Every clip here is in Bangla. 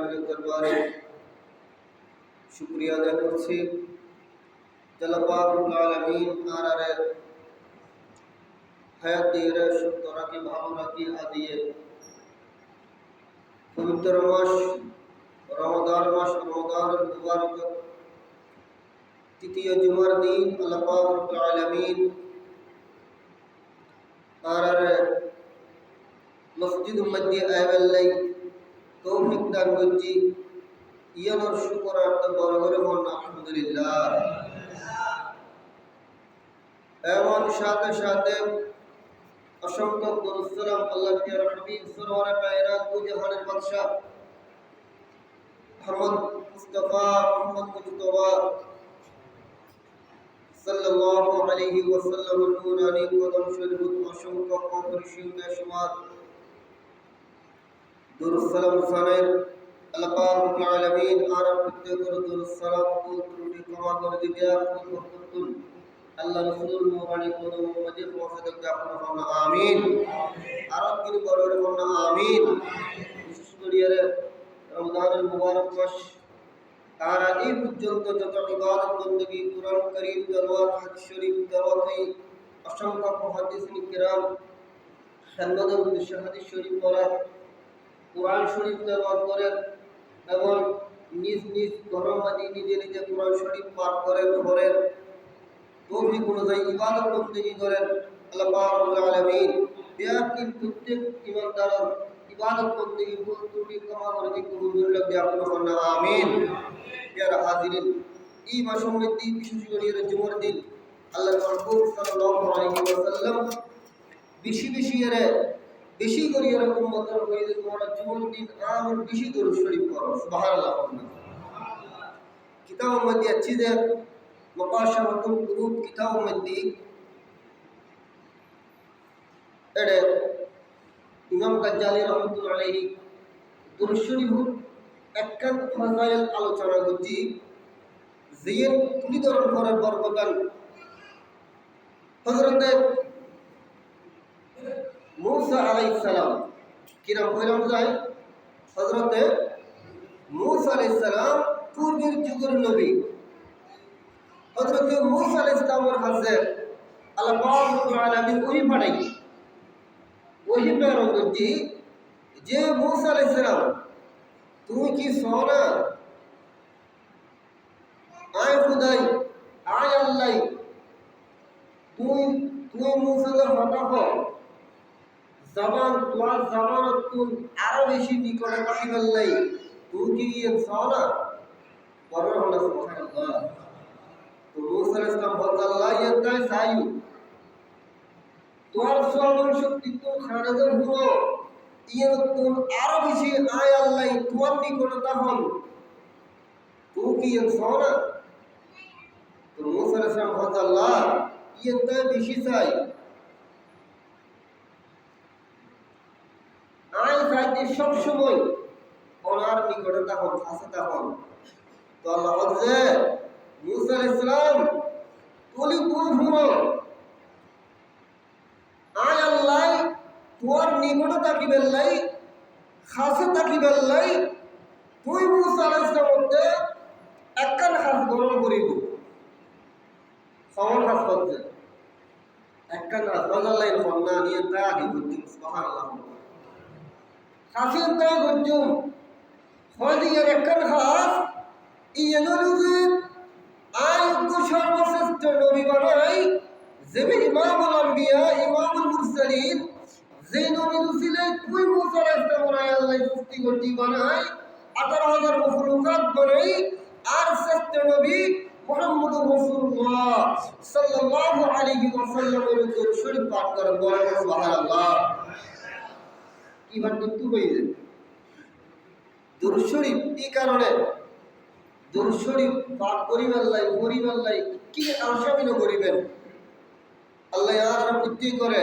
আলামিনের দরবারে শুকরিয়া আদায় করছি। আল্লাহ পাক রব্বুল আলামিন আমারে হায়াত দিয়ে সুস্থ রাখি, ভালো রাখি দিয়ে পবিত্র মাস রমাদানের মুবারক তৃতীয় জুমার দিন আল্লাহ পাক রব্বুল আলামিন আমারে মসজিদ মধ্যে আইবাল্লাই তৌফিক দান করছি। ইয়ানোর শুকর আর্থ বড় করে বলুন আলহামদুলিল্লাহ। এবং সাথে সাথে অসংখ্য দরুদ সালাম আল্লাহর হাবিব সরওয়ারে কায়নাত ও জাহানের বাদশা মুহাম্মদ মুস্তাফা সাল্লাল্লাহু আলাইহি ওয়াসাল্লাম নুরানি কদম শরীফ অসংখ্য অপরিসীম বেশুমার দরুদ সালাম জানাই। আল্লাহ পাক রব্বুল আলামিন আর প্রত্যেক দরুদ সালাম ও ত্রুটি ক্ষমা করে দিবে। আপনি আল্লাহ রাসূল মুবারক কদম মধ্যে পৌঁছে দেবে। আপনারা আমিন। আর তিনি বড় বড় আমিন। বিশেষ করে রমজানের মুবারক মাস আর এই পর্যন্ত যত ইবাদত বندگی কুরআন কারীম তেলাওয়াত হাদিস শরীফ তেলাওয়াত অসংখ্য মুহাদ্দিসিন কিরাম সন্ন্যতের উদ্দেশ্যে হাদিস শরীফ পড়া, কুরআন শরীফ তেলাওয়াত করেন এবং নিজ নিজ ধর্মবাদী নিজে নিজে কুরআন শরীফ পাঠ করেন পড়েন তৌফিক অনুযায়ী ইবাদত বندگی করেন। আল্লাহ পাক রব্বুল আলামিন বিয়াকিন প্রত্যেক ইমানদারের ইবাদত বندگی ভুল ত্রুটি ক্ষমা করে দিন কবুল করবে। আপনারা আমিন। প্রিয় হাজিরিন, এই মাসের মধ্যে বিশেষ করে জুমার দিন আল্লাহর রাসূল সাল্লাল্লাহু আলাইহি ওয়াসাল্লাম বেশি করে উম্মতের হয়ে তোমরা জুমার দিন আর বেশি দরুদ শরীফ পড়ো। সুবহানাল্লাহ। কিতাবের মধ্যে আছে যে মুকাশারাতুল কুলুব কিতাবের মধ্যে এর ইমাম গাজ্জালী রাহমাতুল্লাহ আলাইহি দরুদ শরীফ একখান ফাজাইল আলোচনা করছি। জিয়ান তুলি ধরন করার বরকতান হযরত মূসা আলাইহিস সালাম কিরাম কইলাম যায় হযরত মূসা আলাইহিস সালাম পূর্বের যুগের নবী। হযরত মূসা আলাইহিস সালামের কাছে আল্লাহ পাক রব্বুল আলামিন ওহী পাঠাই। ওহী প্রেরণ করছি যে মূসা আলাইহিস সালাম তুমি কি সোনা আয় খুদাই আয় আল্লাহ তুমি মুসাকে হঠাৎ তোমার জামানত তুম আরো বেশি নিকটে পাইবেন নাই। তুমি কি সোনা বড় হলো সুবহানাল্লাহ। তো মুসা আলাইহিস সালাম বলতে আল্লাহ ইয়াদাই সাইয়ু তোমার শ্রবণ শক্তি তো খারাজের হলো ইয়ে তুম আরো বেশি আয় আল্লাহ তোমার নিকটে তখন তুমি কি সোনা। তো মুসা আলাইহিস সালাম বলতে আল্লাহ ইয়াদাই বেশি চাই আয় চাইতে সব সময় ওনার নিকটে তখন কাছে তখন। তো আল্লাহ বলছে মুসা আলাইহিস সালাম তুমি শুনো আয় আল্লাহ তোমার নিকটে তাকিবেন নাই খাসে তাকিবেন নাই। তুই মুসা আলাইহিস সালামকে একখান খাস গ্রহণ করিব। সমান খাস করছে একখান খাস বাজার ফন্না নিয়ে তা আগে করছি। সুবহানাল্লাহ। খাসের তা করছুম হদিয়ার একখান খাস ইয়ে নবীর আয়োগ্য সর্বশ্রেষ্ঠ নবী বানাই যে ইমামুল আম্বিয়া ইমামুল মুরসালিন যে নবী রসুলে তুই মুসা আলাইহিস সালাম আল্লাহ সৃষ্টি করতে বানাই 18,000 মখলুকাত বানাই আর শ্রেষ্ঠ নবী মুহাম্মদুর রাসূলুল্লাহ সাল্লাল্লাহু আলাইহি ওয়াসাল্লামের দরুদ শরীফ পাঠ করেন। বলেন সুবহানাল্লাহ। কি বাত করতে হইছে দরুদ শরীফ এই কারণে দরুদ শরীফ পাঠ করিবেন লাই কি আশামিন করিবেন আল্লাহ আর প্রতি করে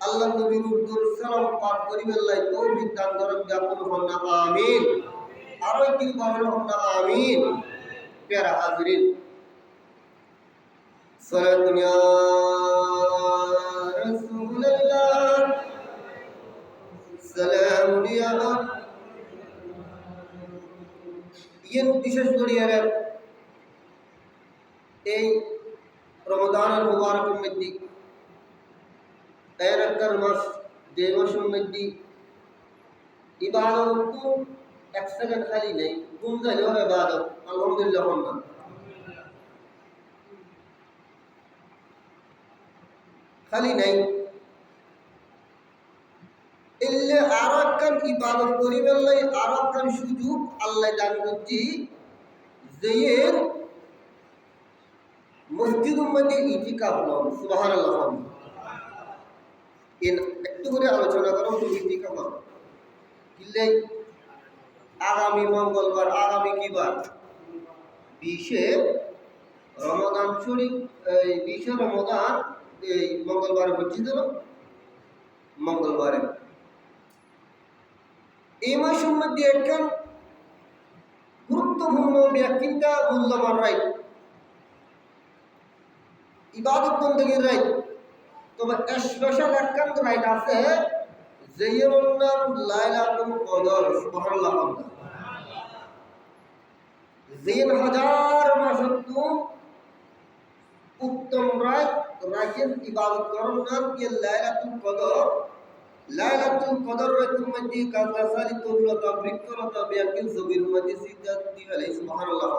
আল্লাহ নবীর দরুদ সালাম পাঠ করিবেন লাই তৌফিক দান করেন। আপনারা আমিন। আর কি বলেন আমিন। প্যারা হাজিরিন সালাতুন ইয়া রাসূলুল্লাহ সালামুন ইয়া ইয়েন বিশেষ করিয়া এই রমজানের মুবারকের মধ্যে এর একটা মাস যে মাসের মধ্যে ইবাদত তো এক সেকেন্ড খালি নেই, ঘুম যাইলেও ইবাদত। আলহামদুলিল্লাহ না খালি নেই, এলে আরো একখান ইবাদত করিবার লাই আরো একখান সুযোগ আল্লাহ দান করছি, যে মসজিদ মধ্যে ইতিকাফ লন। সুবহানাল্লাহ। একটু করে আলোচনা করো তো ইতিকাফ কিনলে আগামী মঙ্গলবার, আগামী কি বার? 20 রমজান শরীফ। এই 20 রমজান এই মঙ্গলবার হচ্ছে তো মঙ্গলবারে এই মাসের মধ্যে একখান গুরুত্বপূর্ণ ব্যাখ্যা মূল্যবান রাইট, ইবাদত বন্দেগীর রাইট। তবে স্পেশাল একখান রাইট আছে, যের নাম লাইলাতুল কদর। সুবহানাল্লাহ। যেন হাজার মাসুম উত্তম রাত রাতের ইবাদত করার নাম কি লাইলাতুল কদর। লাইলাতুল কদর রাতের মধ্যে কাজলাসালি তরুলতা বৃক্ষলতা ব্যাকিল জবির মধ্যে সিজদা দিলে সুবহানাল্লাহ।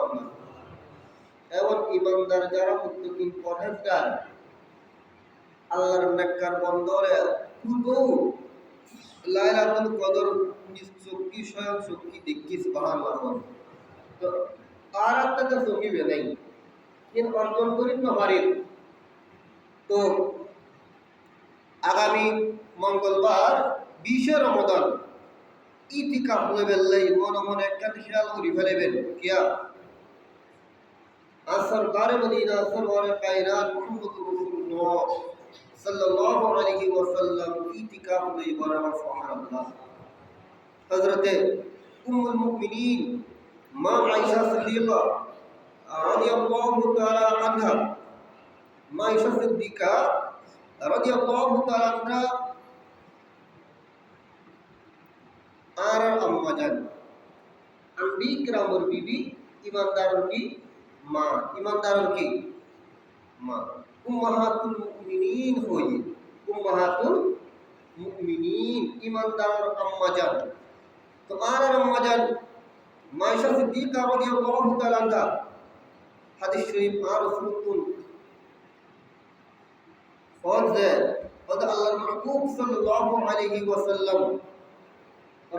এবং ইমানদার যারা মুত্তাকিন পরহেজগার আল্লাহর নেককার বন্দরে পূর্ব লাইলাতুল কদর চক্ষি স্বয়ং চক্ষি দেখি সুবহানাল্লাহ। তো আর একটা চক্ষি নাই কিন্তু অর্জন করি না পারি। তো আগামী মঙ্গলবার 20 রমজান ইতিকাফ লেবেলাই মনে মনে একটা খেয়াল করি ফেলেবেন কিয়া সরকার মদিনা সরওয়ারে কায়নাত মুহাম্মদুর রাসূলুল্লাহ সাল্লাল্লাহু আলাইহি ওয়াসাল্লাম ইতিকাফ লেবার। সুবহানাল্লাহ। হযরতে উম্মুল মুমিনিন মা আয়েশা সিদ্দিকা রাদিয়াল্লাহু তাআলা আনহা, মা আয়েশা সিদ্দিকা রাদিয়াল্লাহু তাআলা আনহা আর আম্মা জান আম্বি কিরামের বিবি, ইমানদারের কি মা, ইমানদারের কি মা, উম্মাহাতুল মুমিনিন হই, উম্মাহাতুল মুমিনিন ইমানদারের আম্মা জান। তো আর আম্মা জান মা আয়েশা সিদ্দিকা রাদিয়াল্লাহু তাআলা আনহা হাদিস শরীফ আর রাসূলুল্লাহ ফরজে ওদ আল্লাহর মাহবুব সাল্লাল্লাহু আলাইহি ওয়াসাল্লাম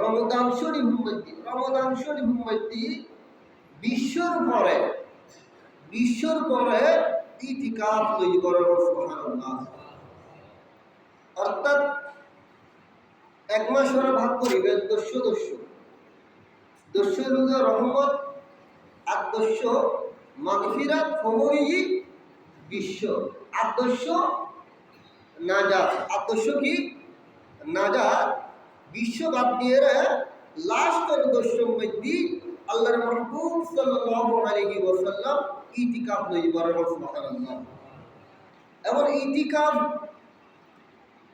রমজান শরীফ মধ্যে বিশ্বর পরে ইতিকাফ তৈরি করার। সুবহানাল্লাহ। অর্থাৎ এক মাস ওরা ভাগ করিবে দস্য রহমত আর দস্য মাগফিরাত ফমরি বিশ্ব আদর্শ নাজা, আদর্শ কি নাজা বিশ্ব বাদ দিয়ে লাস্টের দশম মধ্যে আল্লাহর মাহবুব সাল্লাল্লাহু আলাইহি ওয়াসাল্লাম ইতিকাফ লই বড়। সুবহানাল্লাহ। এবং ইতিকাফ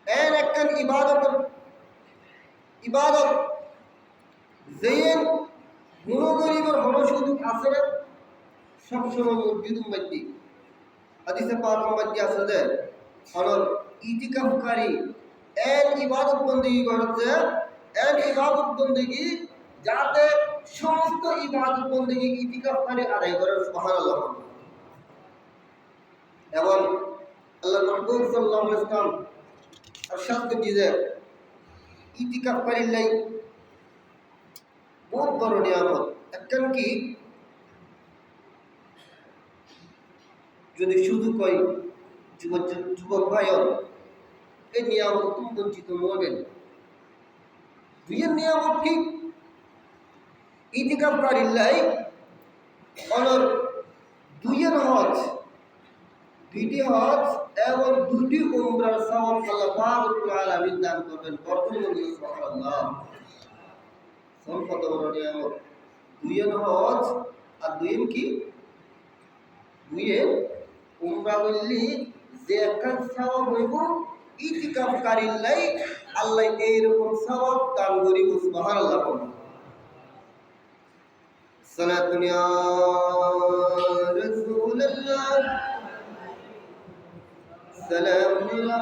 এর একখান ইবাদত যেন গুণগরিবের হলো সুযোগ আছে না সবসময় মসজিদের মধ্যে হাদিসে পাকের মধ্যে আছে যে হলো ইতিকাফকারী এর ইবাদত বন্দেগী করছে, এর ইবাদত বন্দেগী যাতে সমস্ত ইবাদত বন্দেগী ইতিকাফকারী আদায় করে। সুবহানাল্লাহ। এবং আল্লাহ মাহবুব সাল্লাল্লাহু আলাইহি ওয়াসাল্লাম ارشاد করছি যে ইতিকাফকারীর লাই বহুত বড় নিয়ামত। একখান কি যদি শুধু কই যুবক ভাই এই নিয়ামত তুমি বঞ্চিত হবেন। দুইয়ের নিয়ামত কি ইতিকাফকারীর লাই অনর দুইয়ের হজ, দুইটি হজ এবং দুটি উমরার সওয়াব আল্লাহ পাক রব্বুল আলামিন দান করবেন। সুবহানাল্লাহ। কোন কত বড় নিয়ামত! দুইয়ের হজ আর দুইয়ের কি দুইয়ের উমরা বললি যে একখান সওয়াব হইব ইতিকাফকারীর লাই আল্লাহ এইরকম সওয়াব দান করিব। সুবহানাল্লাহ। صلاة يا رسول الله سلام يا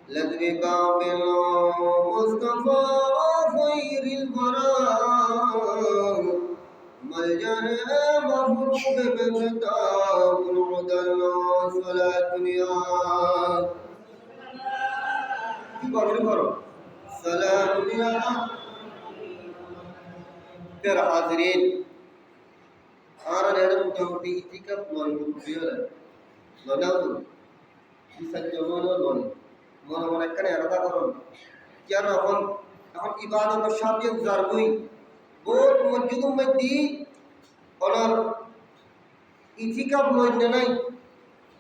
لذبك بالمصطفى خير الورى ملجأ مفروض بمفتاح العدى صلاة يا سلام يا প্রিয় হাজিরিন আর এর মোটামুটি ইতিকাফ নয় প্রিয় লনাউ বিসজ্জমন নয় মনে মনে এখানে আলাদা করুন কেন এখন এখন ইবাদত সাবিয়ত জারবই বহুত মসজিদুম মধ্যে ওনার ইতিকাফ নয় নাই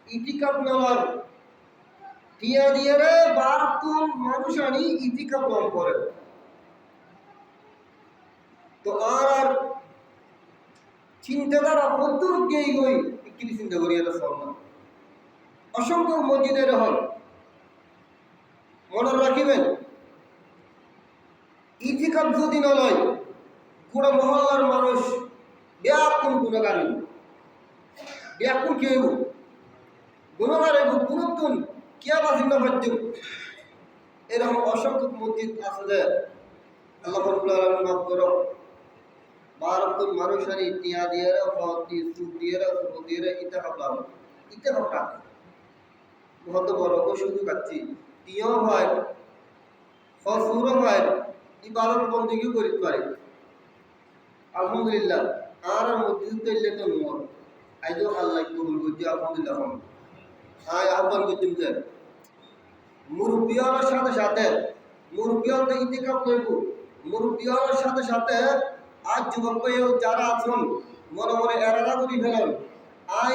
ইতিকাফ নয় টিয়া দিয়ে রে বারতুন মানুষ আনি ইতিকাফ নাম করে তো আর চিন্তাধারা কদ্দূর গিয়ে গই কি চিন্তা করি এটা সব না অসংখ্য মসজিদের হল মনে রাখিবেন ইতিকাফ যদি না নয় পুরো মহল্লার মানুষ ব্যাকুল গুণগার হইব ব্যাকুল কি হইব গুণগার হইব গুণতুন কিয়া বাসিন্দা ভাজ্য এরকম অসংখ্য মসজিদ আছে আল্লাহ রাব্বুল আলামিন মাফ করো বারতুন মানুষানি টিয়া দিয়ে হতি সুদ দিয়ে সুদ দিয়ে ইতিকাফ বহুত বড় শুধু কাচ্ছি টিয়াও হয় ফসুরও হয় ইবাদত বন্দেগী করিতে পারে আলহামদুলিল্লাহ আর মসজিদ তৈলে তো নয় আইজো আল্লাহ কবুল করছি আলহামদুলিল্লাহ আহ্বান করছেন যে মুরব্বিয়ার সাথে মুরব্বিয়ার তো ইতিকাফ করব মুরব্বিয়ার সাথে আজ যুবক যারা আছেন মনে মনে এরাদা করি ফেলেন আই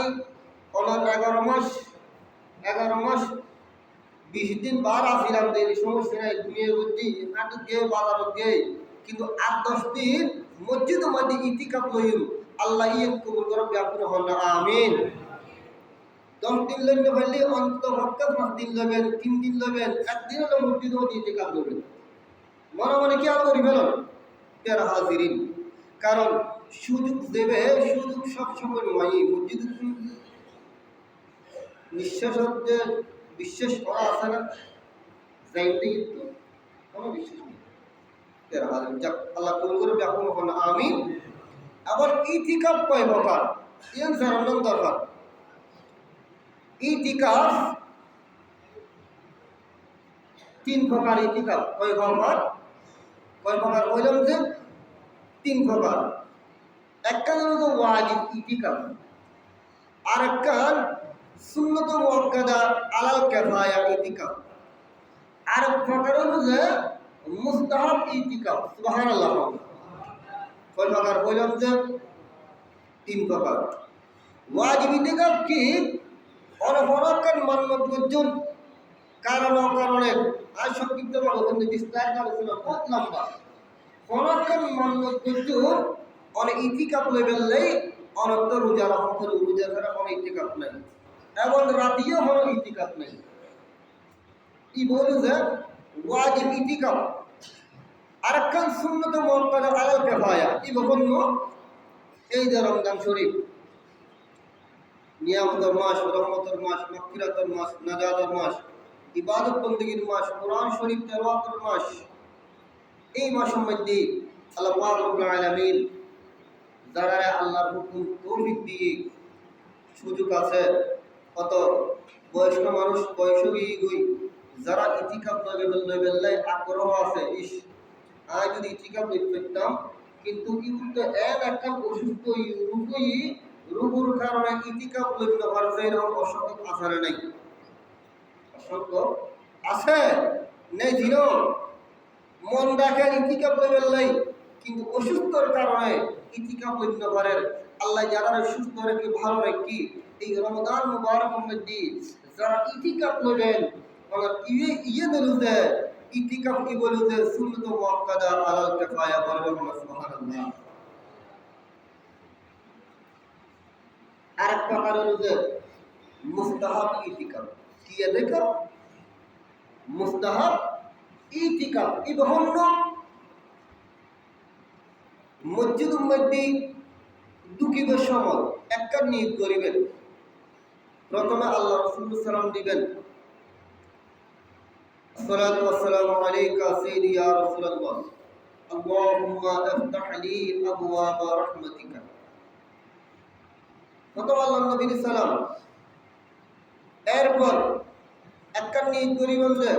ওনার 11 মাস 20 দিন বার আসিলাম এই সমস্যা নাই দুনিয়ার মধ্যে হাঁটু গিয়ে বাজারত গিয়ে কিন্তু 8-10 দিন মসজিদ মধ্যে ইতিকাফ লইম আল্লাহ ইয়ে কবুল করো ব্যাকুল হন না আমিন 10 দিন লইলে বললে অন্তত হক্কা 5 দিন লবেন 3 দিন লবেন একদিন হলো মসজিদ মধ্যে ইতিকাফ লবেন মনে মনে কি আর করি ফেলেন প্রিয় হাজিরিন কারণ সুযোগ দেবে সুযোগ সবসময় নয় মসজিদ বিশ্বাস করা আছে না যাইতে কিন্তু কোনো বিশ্বাস নেই আল্লাহ কবুল করে ব্যাকুল হন আমিন আবার ইতিকাফ কয় প্রকার এর জানার দরকার ইতিকাফ 3 প্রকার ইতিকাফ কয় প্রকার কইলাম যে 3 প্রকার একখান হলো ওয়াজিব ইতিকাফ আর একখান সুন্নত মুআক্কাদা আলাল কিফায়া ইতিকাফ আর প্রকার হলো যে মুস্তাহাব ইতিকাফ সুবহানাল্লাহ কয় প্রকার কইলাম যে 3 প্রকার ওয়াজিব ইতিকাফ কি অনফরকান মান্নত পর্যন্ত কারণ অকারণে আর সংক্ষিপ্তভাবে কিন্তু বিস্তারিত আলোচনা বহুত লম্বা ফরকান মান্নত পর্যন্ত অনেক ইতিকাফ লেভেলেই অনেক রোজা রাখতে রোজা ছাড়া কোনো ইতিকাফ নাই এবং রাতিও হলো ইতিকাফ নাই ই বলে যে ওয়াজিব ইতিকাফ আরেকখান সুন্নত মুআক্কাদা আলাল কিফায়া ই বিভিন্ন এই যে রমজান শরীফ নিয়ামতের মাস রহমতের মাস মাগফিরাতের মাস নাজাতের মাস ইবাদত বন্দেগীর মাস কোরআন শরীফ তেলাওয়াতের মাস এই মাসের মধ্যে আল্লাহ পাক রব্বুল আলামিন যারা আল্লাহর হুকুম তৌফিক দিয়ে সুযোগ আছে কত বয়স্ক মানুষ বয়সী গই যারা ইতিকাফ লেভেলে আগ্রহ আছে ইস আজ যদি ইতিকাফ করতাম কিন্তু কিন্তু একটা অসুস্থ রোগের কারণে ইতিকাফ লইতে পারছে এরকম অসংখ্য আসারে নাই অসংখ্য আছে নেই জিনো মন রাখেন ইতিকাফ লেভেল কিন্তু অসুস্থর কারণে ইতিকাফ লইতে পারেন আল্লাহ যারা সুস্থ রেখে ভালো রেখে এই রমজান মুবারকের মধ্যে যারা ইতিকাফ লইবেন ওরা ইয়ে বলতে ইতিকাফ কি বলতে সুন্নাত মুআক্কাদা আলাল কিফায়া বলবেন সুবহানাল্লাহ আরেক প্রকার হলো যে মুস্তাহাব ইতিকাফ কি দেখো মুস্তাহাব ইতিকাফ এই বিভিন্ন মসজিদের মধ্যে ঢুকিবার সময় একটা নিয়ত করিবেন। প্রথমে আল্লাহ রাসূল সালাম দিবেন, আসসালাতু ওয়াসসালামু আলাইকা সাইয়্যিদি ইয়া রাসূলুল্লাহ, আল্লাহুম্মা ইফতাহ লি আবওয়াবা রাহমাতিকা। প্রথম আল্লাহ নবীর সালাম, এরপর একটা নিয়ত করিবেন যে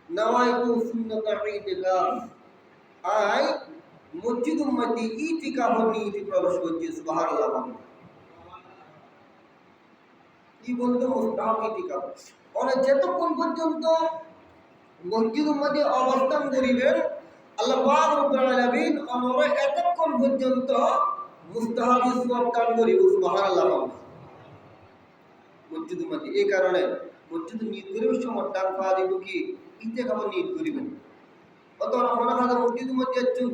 নাওয়াইতু সুন্নাতা ইতিকাফ, আই মসজিদের মধ্যে ইতিকাফের নিয়তে প্রবেশ করছি। সুবহানাল্লাহ। কি বলতো মুস্তাহাব ইতিকাফ, মানে যতক্ষণ পর্যন্ত মসজিদের মধ্যে অবস্থান করিবেন আল্লাহ পাক রব্বুল আলামিন আমরা এতক্ষণ পর্যন্ত মুস্তাহাব সওয়াব দান করিব। সুবহানাল্লাহ। মসজিদের মধ্যে এই কারণে মসজিদে নিয়ত করিবার সময় ডান পা দিব কি ইতিকাফের নিয়ত করিবেন। অথবা মনে হয় মসজিদের মধ্যে একজন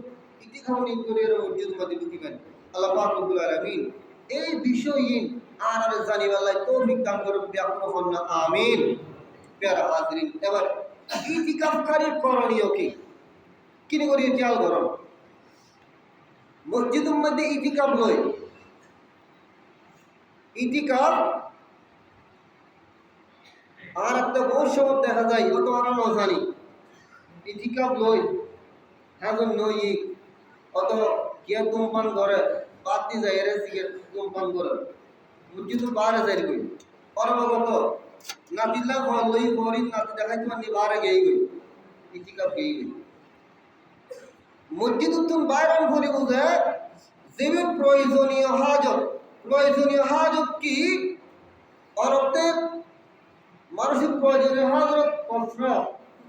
ইতিকাফের নিয়ত করে মসজিদের মধ্যে ঢুকিবেন। আল্লাহ পাক রব্বুল আলামিন এই বিষয়ে আর জানিবাল্লাহ তৌফিক দান করুন। ব্যাকুল হন না, আমিন। প্যারা হাজরিন, এবার ইতিকাফকারীর করণীয় কি কিনে করিয়ে খেয়াল করুন। মসজিদের মধ্যে ইতিকাফ লয়, ইতিকাফ আর একটা বহু সময় দেখা যায় অত আমরা ন জানি ইতিকাফ লয় এখন নই অত কে ধূমপান করে বাতি যায় এর সিগারেট ধূমপান করে মসজিদের বাইরে যাই কই পরবগত নাতিলা লই করি নাতি দেখাইতে পারি বাইরে গেই গই ইতিকাফ গেই গই। মসজিদের তুমি বাইরে করি বুঝে যে প্রয়োজনীয় হাজত কি অরতে মানসিক প্রয়োজনীয় হাজত প্রশ্ন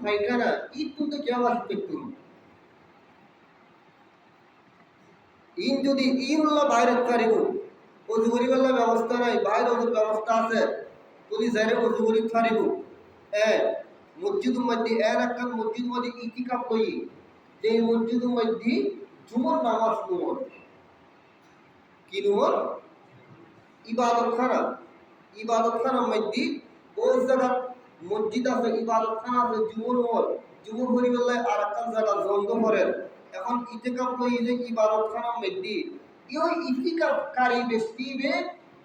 পায়খানা ই তুমি কেউ আসতে তুমি ইন যদি ইনলা বাইরে পারিব অজু করিবার ব্যবস্থা নাই, বাইরে অজুর ব্যবস্থা আছে, তুমি যাইরে অজু করি পারিব। মসজিদের মধ্যে একটা মসজিদ মধ্যে ইতিকাফ করি যে মসজিদের মধ্যে জুমার নামাজ নুমর কি নুমর ইবাদতখানার মধ্যে ওই জায়গা মসজিদ আছে, ইবাদতখানা আছে, জুমুর করিবার আর একটা জায়গা জন্দ করেন। এখন ইতিকাফ করি যে ইবাদতখানার মধ্যে ওই ইতিকাফকারী ব্যক্তি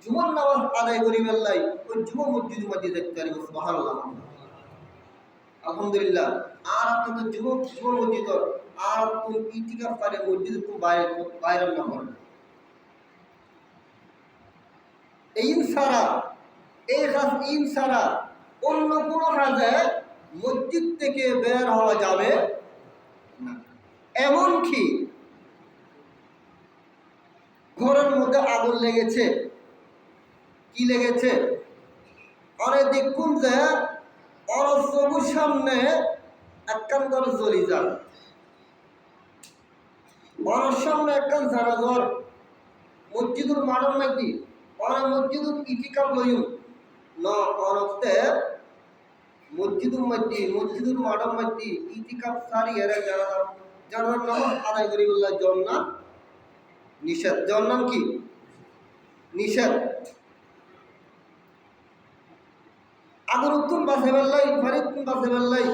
জুমার নামাজ আদায় করিবার লাই ওই জুমা মসজিদের মধ্যে দেখতে পারিব। সুবহানাল্লাহ, আলহামদুলিল্লাহ। আর আপনাদের জুমা মসজিদ আর তুমি ইতিকাফকারী মসজিদ তুমি বাইরে না করেন। এই ছাড়া অন্য কোনো কাজে মসজিদ থেকে বের হওয়া যাবে না। এমনকি ঘরের মধ্যে আগুন লেগেছে, কি লেগেছে অনেক দেখুন যে অরসবুর সামনে একখান করে জ্বলি যান, অনেক সামনে একখান জানা জ্বর মসজিদুর মানব নাকি অনেক মসজিদুর ইতিকাফ লইম ন অনতে মসজিদুর মানব মধ্যে ইতিকাফ সারি এরা জানার নামাজ আদায় করি বললা জন্না নিষেধ। জন্নাম কি নিষেধ। আগুন উত্তম বাসে বেল্লাই ফারিদুন বাসে বেল্লাই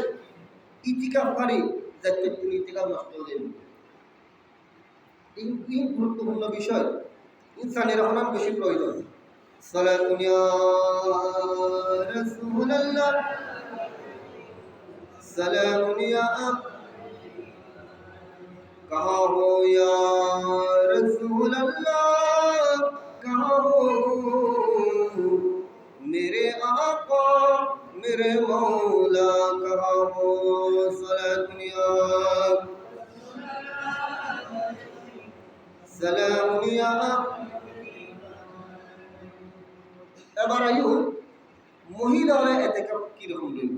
ইতিকাফ ফারি যাতে তুমি ইতিকাফ নষ্ট হয়ে যাবে। এই গুরুত্বপূর্ণ বিষয় ইনসানের হনাম বেশি প্রয়োজন। সালাতুন ইয়া রাসূলুল্লাহ, সালামুন ইয়া कहाँ हो या रसूल अल्लाह, कहाँ हो मेरे आका मेरे मौला, कहाँ हो सलामुनिया। এবার আয়ু মহিলারা এতেকাফ কিরকম নেই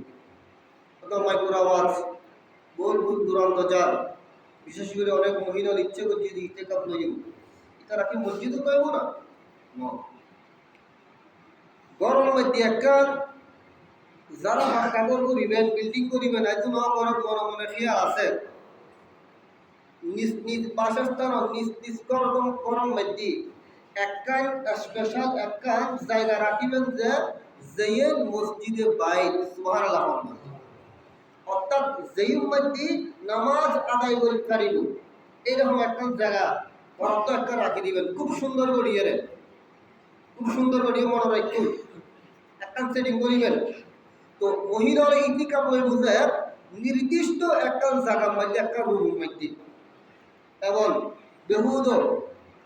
তো মাইক্রো আওয়াজ বল ভূত দুরন্ত যার বিশেষ করে অনেক মহিলার ইচ্ছে করছে যে ইতেকাফ নয় তারা কি মসজিদও পাইব না। গরম মধ্যে একটা যারা কাগর করিবেন বিল্ডিং করিবেন এত না গরম গরম মনে খেয়াল আছে নিজ নিজ বাসস্থান নিজ গরম মধ্যে একখান স্পেশাল একখান জায়গা রাখিবেন যে যেয়ের মসজিদে বাইত। সুবহানাল্লাহ। অর্থাৎ যেই মধ্যে নামাজ আদায় করি পারিব এইরকম একটা জায়গা বরাদ্দ একটা রাখি দিবেন, খুব সুন্দর করিয়ে রে, খুব সুন্দর করিয়ে মনে রাখুন, একটা সেটিং করিবেন। তো মহিলার ইতিকাফ হয়ে বুঝে নির্দিষ্ট একটা জায়গার মধ্যে একটা রুমের মধ্যে এবং বেহুদ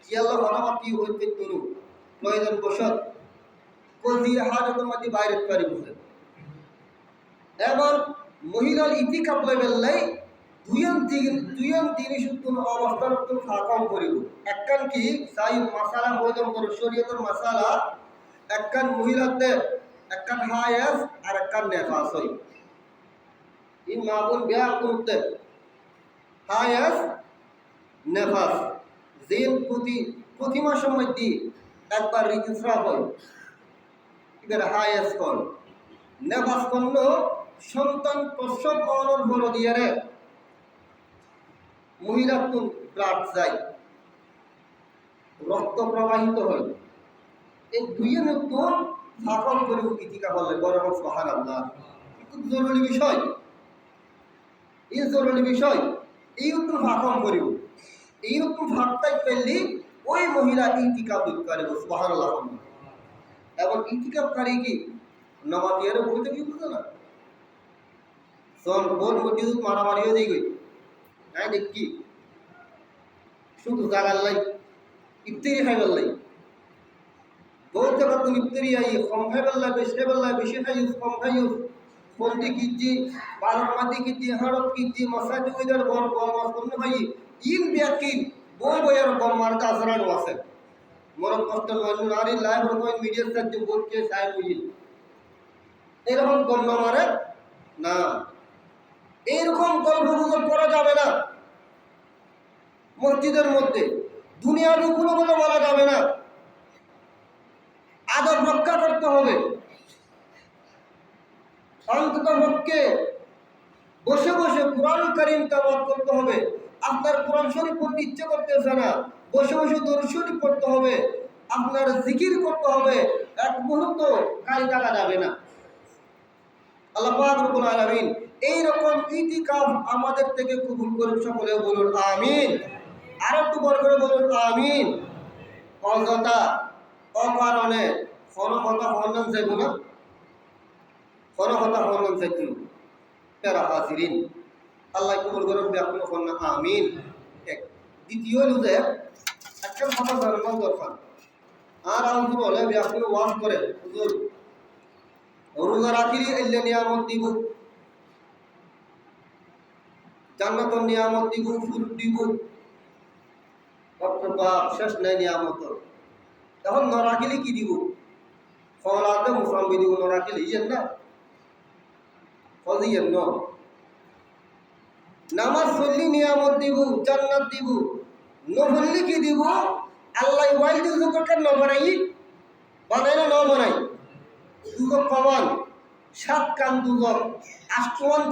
জিয়াল্লাহ হঠাৎ হইতে তরু প্রয়োজন বসত কজিয়ে হাজতের মধ্যে বাইরে পারি বুঝে এবং মহিলার ইতিকাফ লেভেলাই দুইয়ন জিনিস কোনো অবস্থার কোনো ফাঁকাও করিব। একখান কি সাই মাসালা প্রয়োজন করো শরীয়তের মাসালা, একখান মহিলাদের একখান হায়াস আর একখান নেফাস হই। এই মা বোন বিয়া করতে হায়াস নেফাস জিন প্রতি মাসের মধ্যে একবার ঋতুস্রাব হয়, এবার হায়াস কন নেফাস কন্ন সন্তান প্রসব অনর বড় দিয়ে রে মহিলার তুন ব্লাড যায়, রক্ত প্রবাহিত হয়। এই দুইয়ে নতুন ফাঁকল করে ইতিকা বললে বড় সুবহানাল্লাহ। খুব জরুরি বিষয়, এই জরুরি বিষয় এই নতুন ফাঁকল করিব, এই নতুন ফাঁকটাই পেললি ওই মহিলা ইতিকা বুঝ পারিব সুবহানাল্লাহ। এবং ইতিকাফকারী কি নামাজিয়ারে বলতে কি বুঝো না, সব বোন মসজিদ মারামারিও দিয়ে গই হ্যাঁ দেখি শুধু জাগার লাই ইফতারি খাইবার লাই বহুত জায়গা তুমি ইফতারি আই কম খাইবার লাই বেশি খাইস কম খাইস ফন্দি কিজি বারোর মাটি কিজি হাড়ত কিজি মশাজি ওইদার বল বল মাছ কোনো ভাই ইন ব্যাকিন বই বইয়ের কম মার্কা আসরানো আছে মরদ কষ্ট নারী লাইভ রকম মিডিয়ার সাথে বলছে সাহেব বুঝিল এরকম গণ্য মারে না, এইরকম গল্পগুজব করা যাবে না মসজিদের মধ্যে, দুনিয়ার কোনো কোনো বলা যাবে না, আদব রক্ষা করতে হবে। অন্তত পক্ষে বসে বসে কুরআন কারীম তেলাওয়াত করতে হবে। আপনার কুরআন শরীফ পড়তে ইচ্ছে করতেছে না, বসে বসে দরুদ শরীফ পড়তে হবে, আপনার জিকির করতে হবে, এক মুহূর্ত কাজ কাটা যাবে না। আল্লাহ পাক রব্বুল আলামিন এই রকম ইতিকাফ আমাদের থেকে কবুল করুন, সকলে বলুন আমিন। আর একটু বড় করে বলুন আমিন। অযথা অকারণে কোনো কথা হন্যন চাইব না, কোনো কথা হন্যন চাইত তেরা হাজিরিন আল্লাহ কবুল করুন ব্যাকুল হন্যা আমিন। এক দ্বিতীয় লুজে একটা কথা জানার দরকার, আর আমি বলে ব্যাকুল ওয়াজ করে হুজুর রোজা রাখিলে এলে নিয়ামত দিব, জান্নাতের নিয়ামত দিব, ফুল দিব, বাপ শেষ নাই নিয়ামত। এখন ন রাখিলে কি দিব? ফলাতে মুসাম্বি দিব, ন রাখিলে ইয়েন না ফজিয়েন ন নামাজ পড়লি নিয়ামত দিব, জান্নাত দিব, নফললি কি দিব? আল্লাহ ওয়াইল দিব করকার ন বানাই বানাই না ন বানাই দুজক পাবান, সাত কান দুজক, আষ্টমান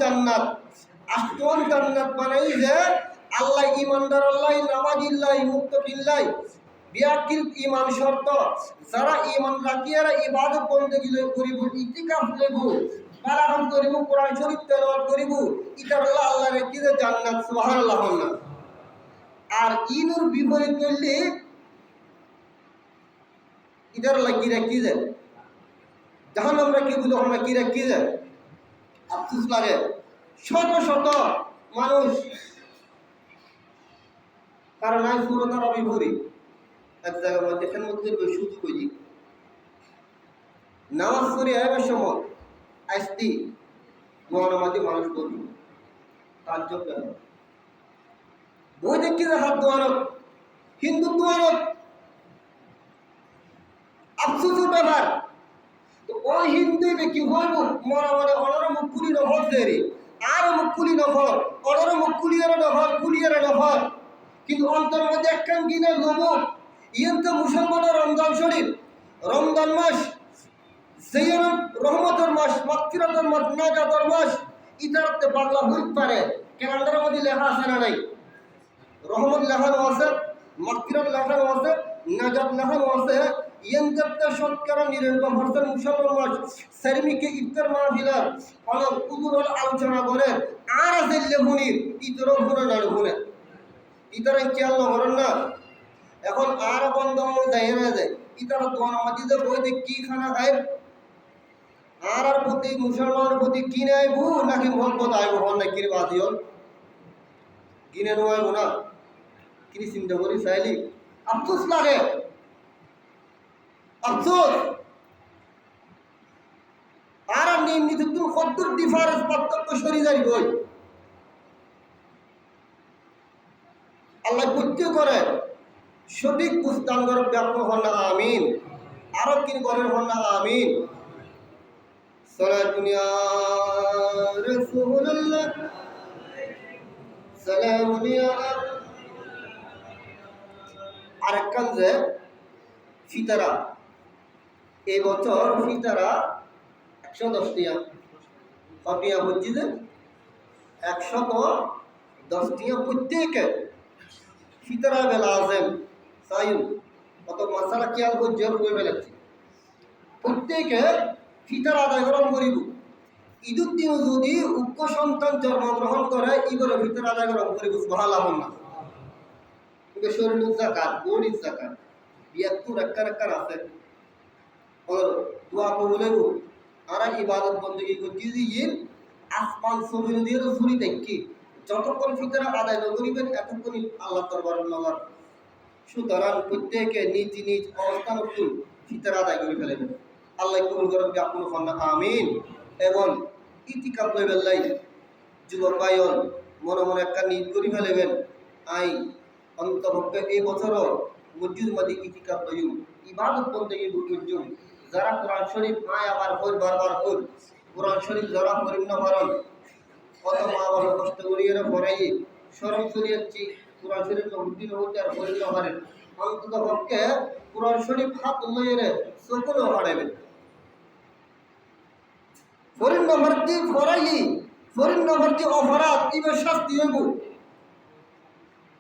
জান্নাত বানাই যে আল্লাহ ইমানদার আল্লাহ নামাজিল্লাহ মুত্তাকিল্লাহ বিয়াকিল ইমান শর্ত যারা ইমান রাখিয়ারা ইবাদত বন্দেগী করিব, ইতিকাফ লইব, পারায়ণ করিব, কোরআন শরীফ তেলাওয়াত করিব, ইতার আল্লাহ রেখে যে জান্নাত সুবহানাল্লাহ। আর ইনুর বিপরীত করলে ইতার লাগি রাখি যায় যখন আমরা কি বুঝো আমরা কি রাখি যায় আফসোস লাগে। শত শত মানুষ কারণ আমি পুরোটার আমি ভরি এক জায়গার মধ্যে খেদমত করবে সুযোগ হই নামাজ পড়ে আবার সময় আসতি দোয়ানোর মধ্যে মানুষ বলবি তার যোগ্য বই দেখি হাত দোয়ানো হিন্দু দোয়ানো আফসোসের ব্যাপার। তো ওই হিন্দু কি হইব মরা মানে অনার মুখ কুলি নফর দেরি আর মুখ কুলি নফর অনার মুখ কুলিয়ার নফর কিন্তু অন্তর মধ্যে একখান কিনে লোব ইয়েন তো মুসলমানের রমজান শরীফ রমজান মাস সেই রহমতের মাস মাগফিরাতের মাস নাজাতের মাস ইতারতে বাংলা হইতে পারে ক্যালেন্ডারের মধ্যে লেখা আছে না নাই? রহমত লেখানো আছে, মাগফিরাত লেখানো আছে, নাজাত লেখানো আছে। ইয়েনতে শতকরা 99% মুসলমান মাস সার্মিকে ইফতার মাহফিলার অনেক উজুর আলোচনা করে আর আছে লেখুনির ইতর গুণে না গুণে ইতারা খেয়াল না করেন না এখন আর বন্ধ যায় না যায় ইতারা দোয়ান মাটিতে বইতে কি খানা খায় আর প্রতি মুসলমানের প্রতি কি নাইবু নাকি মোহাম্মদ আইব হন না কিনে বাদিও কিনে নোয়াইব না কিনে চিন্তা করি চাইলি আফসোস লাগে আফসোস আর নিয়মিত তুমি কদ্দুর ডিফারেন্স পার্থক্য সরি যাই বই আল্লাহ বুঝতে করে সঠিক বুঝতাম করে ব্যাপক হন না আমিন আরো কিন করেন হন না আমিন সালাতুন ইয়া রাসূলুল্লাহ সালামুন ইয়া আরেকখান যে ফিতারা এই বছর ফিতারা 110 টিয়া কটিয়া বুঝছি যে 110 টিয়া প্রত্যেকে ফিতরা বেলা আছেন সাইন কত মশালা খেয়াল করে জরুরি বেলাচ্ছি প্রত্যেকে ফিতরা আদায় গ্রহণ করিব ঈদুর দিন যদি উগ্র সন্তান জন্মগ্রহণ করে ঈদের ফিতরা আদায় গ্রহণ করিব সুবহানাল্লাহ না কিন্তু শরীর জাকাত বোর্ড জাকাত 72 রাক্কার আছে और दुआ को बोलेगो আর ইবাদত বندگی করতে দিয়ে আসমান জমিন দিয়ে রসুলি দেখি যতক্ষণ ফিতরা আদায় করিবেন এতক্ষণই আল্লাহ দরবারে নগর সুতরাং প্রত্যেকে নিজ নিজ অবস্থান উপর ফিতরা আদায় করে ফেলবেন আল্লাহ কবুল করুন আপনি হন আমিন এবং ইতিকাফ লইবেন লাই যুবক ভাইয়ন মনে মনে একটা নিজ করে ফেলবেন আই অন্তপক্ষে এই বছরও মসজিদ মাঝে ইতিকাফ লইম ইবাদত বندگی করুন যারা কোরআন শরীফ মায় আবার কই বারবার কই কোরআন শরীফ যারা করেন না পারেন কত মা বাবা কষ্ট করিয়ে পড়াই শরম চলিয়েছি কোরআন শরীফ উদ্দিন হতে আর করেন না পারেন অন্তত পক্ষে কোরআন শরীফ হাত লইয়ে সকলে হারাবেন ফরিন নম্বরটি ফরাই ফরিন নম্বরটি অপরাধ ইবে শাস্তি হইব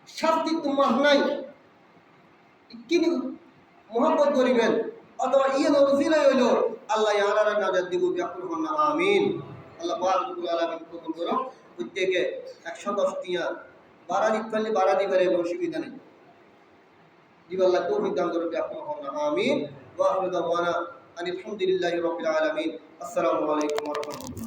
শাস্তি তোমার নাই কিনি মোহাম্মত করিবেন অথবা ইয়ে নরসিলাই হইল আল্লাহ ইয়ানারা নাজাত দিব বিয়াকুল হন্না আমিন আল্লাহ পাক রব্বুল আলামিন কবুল করো প্রত্যেকে 110 টিয়া বাড়া দিতে বাড়া দিবেন এবং অসুবিধা নেই দিবাল্লাহ তৌফিক দান করো বিয়াকুল হন্না আমিন ওয়া আখিরু দাওয়ানা আলহামদুলিল্লাহি রাব্বিল আলামিন আসসালামু আলাইকুম ওয়া রাহমাতুল্লাহ